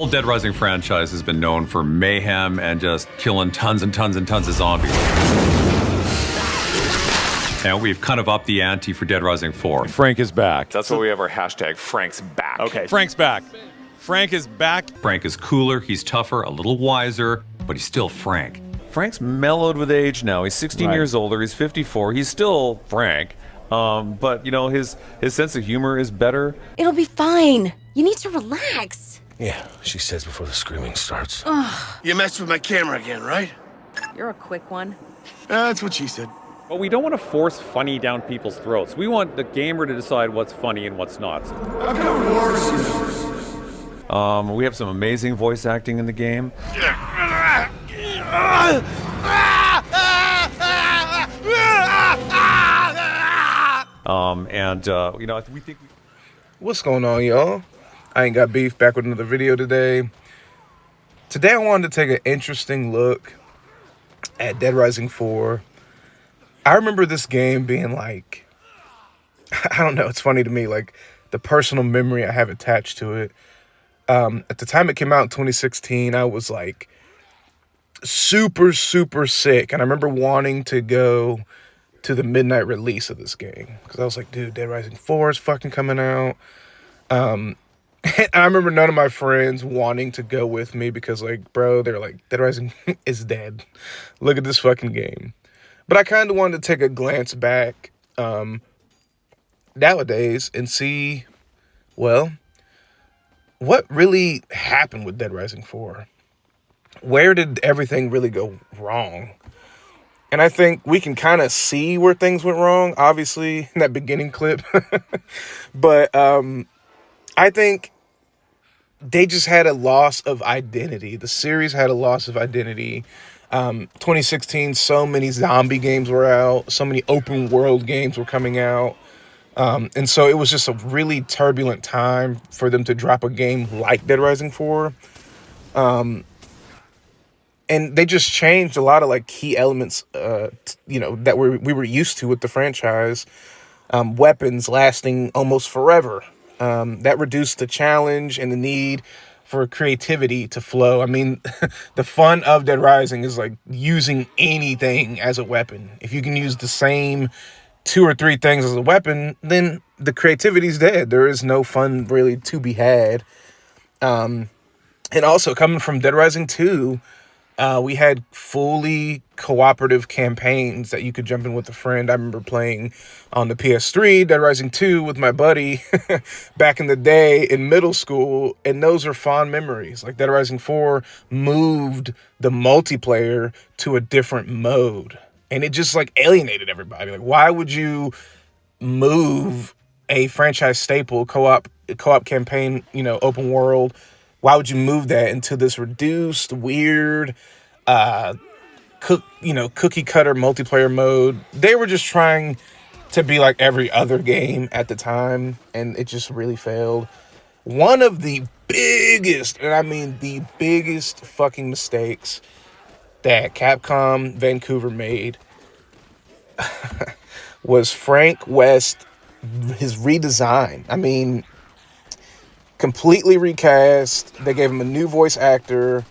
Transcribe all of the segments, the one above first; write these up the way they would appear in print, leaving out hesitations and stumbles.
The whole Dead Rising franchise has been known for mayhem and just killing tons and tons and tons of zombies. And we've kind of upped the ante for Dead Rising 4. Frank is back. That's why we have our hashtag, Frank's back. Okay. Frank's back. Frank is back. Frank is cooler, he's tougher, a little wiser, but he's still Frank. Frank's mellowed with age now. He's 16 years older. He's 54. He's still Frank. But, you know, his sense of humor is better. It'll be fine. You need to relax. Yeah, she says before the screaming starts. You messed with my camera again, right? You're a quick one. That's what she said. But we don't want to force funny down people's throats. We want the gamer to decide what's funny and what's not. I've got worse. We have some amazing voice acting in the game. You know, we think... What's going on, y'all? I Ain't Got Beef, back with another video today. Today I wanted to take an interesting look at Dead Rising 4. I remember this game being like, I don't know, it's funny to me, like the personal memory I have attached to it. At the time it came out in 2016, I was like super sick. And I remember wanting to go to the midnight release of this game. Because I was like, dude, Dead Rising 4 is fucking coming out. And I remember none of my friends wanting to go with me because, like, bro, they're like, Dead Rising is dead. Look at this fucking game. But I kind of wanted to take a glance back nowadays and see, well, what really happened with Dead Rising 4? Where did everything really go wrong? And I think we can kind of see where things went wrong, obviously, in that beginning clip. But I think they just had a loss of identity. The series had a loss of identity. 2016, so many zombie games were out. So many open world games were coming out. And so it was just a really turbulent time for them to drop a game like Dead Rising 4. And they just changed a lot of like key elements, you know, that we were used to with the franchise. Weapons lasting almost forever. That reduced the challenge and the need for creativity to flow. I mean, the fun of Dead Rising is like using anything as a weapon. If you can use the same 2 or 3 things as a weapon, then the creativity's dead. There is no fun really to be had. And also coming from Dead Rising 2, we had fully cooperative campaigns that you could jump in with a friend. I remember playing on the PS3, Dead Rising 2 with my buddy back in the day in middle school, and those are fond memories. Like Dead Rising 4 moved the multiplayer to a different mode, and it just like alienated everybody. Like, why would you move a franchise staple co-op campaign, you know, open world? Why would you move that into this reduced, weird, cookie cutter multiplayer mode? They were just trying to be like every other game at the time, and it just really failed. One of the biggest, and I mean the biggest fucking mistakes that Capcom Vancouver made was Frank West, his redesign. I mean, completely recast. They gave him a new voice actor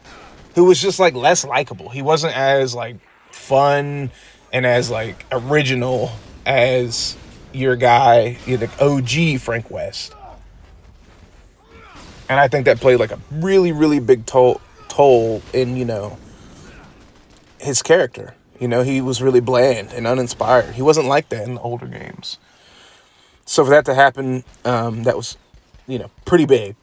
who was just like less likable. He wasn't as like fun and as like original as your guy, the OG Frank West. And I think that played like a really big toll in, you know, his character. You know, he was really bland and uninspired. He wasn't like that in the older games. So for that to happen, that was, you know, pretty big.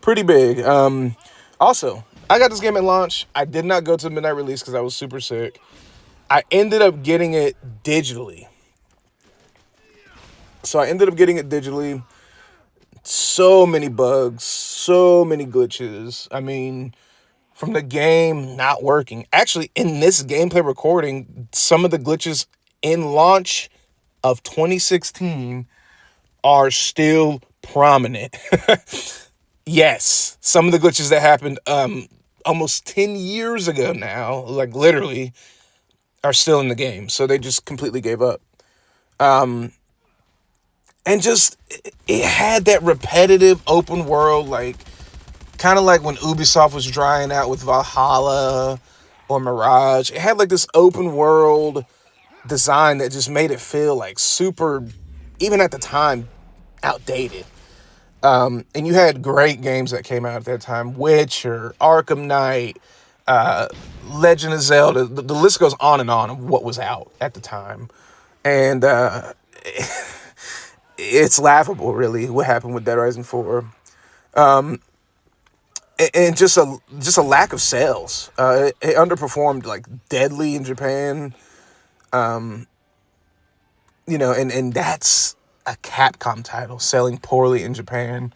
Also, I got this game at launch. I did not go to the midnight release because I was super sick. I ended up getting it digitally. So many bugs, so many glitches. I mean, from the game not working. Actually, in this gameplay recording, some of the glitches in launch of 2016 are still prominent. Yes, some of the glitches that happened almost 10 years ago now, like literally, are still in the game. So they just completely gave up. And just, it had that repetitive open world, like, kind of like when Ubisoft was drying out with Valhalla or Mirage. It had like this open world design that just made it feel like super, even at the time, outdated. And you had great games that came out at that time: Witcher, Arkham Knight, Legend of Zelda. The list goes on and on of what was out at the time. And it's laughable, really, what happened with Dead Rising 4. And just a lack of sales. It underperformed like deadly in Japan. And that's a Capcom title selling poorly in Japan.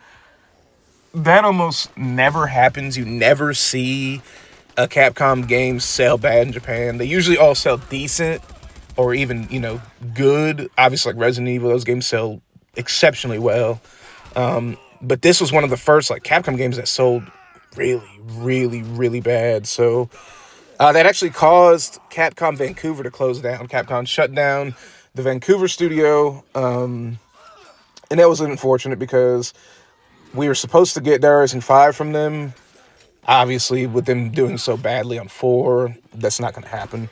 That almost never happens. You never see a Capcom game sell bad in Japan. They usually all sell decent or even, good. Obviously, like Resident Evil, those games sell exceptionally well. But this was one of the first like Capcom games that sold really, really, really bad. So that actually caused Capcom Vancouver to close down. Capcom shut down the Vancouver studio. And that was unfortunate because we were supposed to get Dead Rising 5 from them. Obviously, with them doing so badly on 4, that's not going to happen.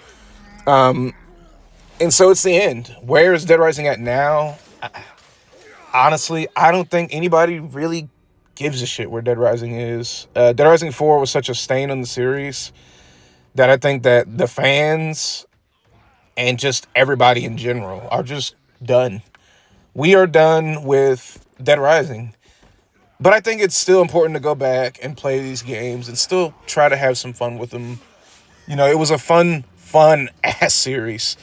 And so it's the end. Where is Dead Rising at now? Honestly, I don't think anybody really gives a shit where Dead Rising is. Dead Rising 4 was such a stain on the series that I think that the fans and just everybody in general are just done. We are done with Dead Rising. But I think it's still important to go back and play these games and still try to have some fun with them. It was a fun ass series.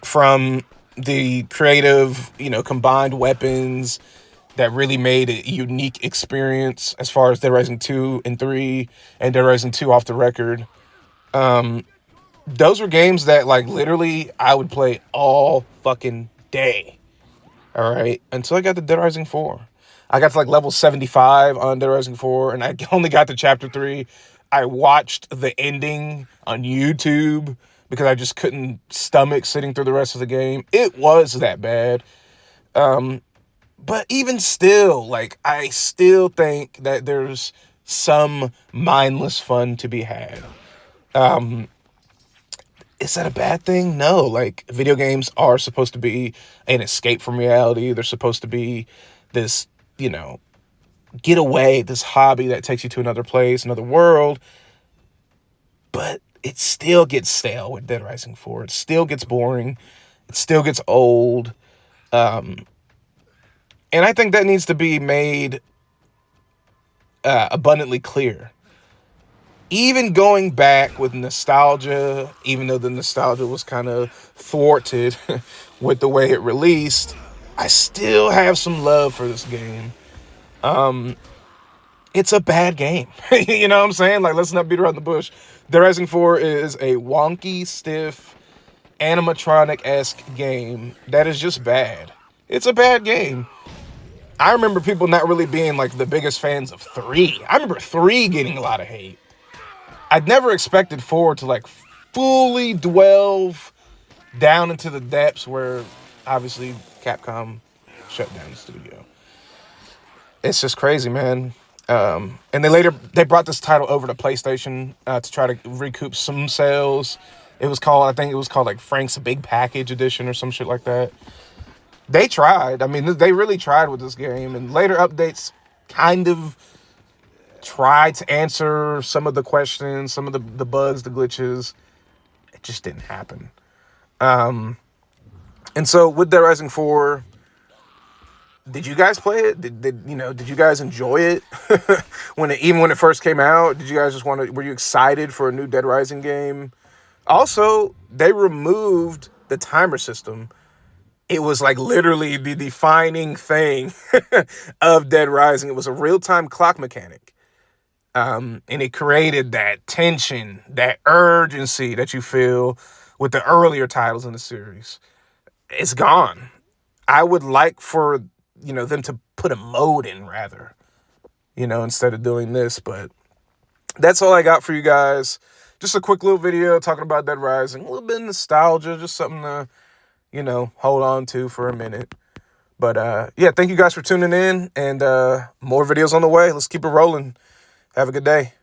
From the creative, combined weapons that really made a unique experience as far as Dead Rising 2 and 3 and Dead Rising 2 off the record. Those were games that, like, literally I would play all fucking day. All right? Until I got to Dead Rising 4. I got to, like, level 75 on Dead Rising 4, and I only got to Chapter 3. I watched the ending on YouTube because I just couldn't stomach sitting through the rest of the game. It was that bad. But even still, like, I still think that there's some mindless fun to be had. Is that a bad thing? No. Like, video games are supposed to be an escape from reality. They're supposed to be this, get away, this hobby that takes you to another place, another world. But it still gets stale with Dead Rising 4. It still gets boring. It still gets old. And I think that needs to be made abundantly clear. Even going back with nostalgia, even though the nostalgia was kind of thwarted with the way it released, I still have some love for this game. It's a bad game. You know what I'm saying? Like, let's not beat around the bush. Dead Rising 4 is a wonky, stiff, animatronic-esque game that is just bad. It's a bad game. I remember people not really being, like, the biggest fans of 3. I remember 3 getting a lot of hate. I'd never expected 4 to, like, fully delve down into the depths where, obviously, Capcom shut down the studio. It's just crazy, man. And they brought this title over to PlayStation to try to recoup some sales. I think it was called like Frank's Big Package Edition or some shit like that. They tried. I mean, they really tried with this game. And later updates kind of tried to answer some of the questions, some of the bugs, the glitches. It just didn't happen. And so with Dead Rising 4... did you guys play it? Did you guys enjoy it? when it first came out? Did you guys were you excited for a new Dead Rising game? Also, they removed the timer system. It was like literally the defining thing of Dead Rising. It was a real-time clock mechanic. And it created that tension, that urgency that you feel with the earlier titles in the series. It's gone. I would like for them to put a mode in rather, instead of doing this. But that's all I got for you guys. Just a quick little video talking about Dead Rising. A little bit of nostalgia, just something to, hold on to for a minute. But yeah, thank you guys for tuning in, and more videos on the way. Let's keep it rolling. Have a good day.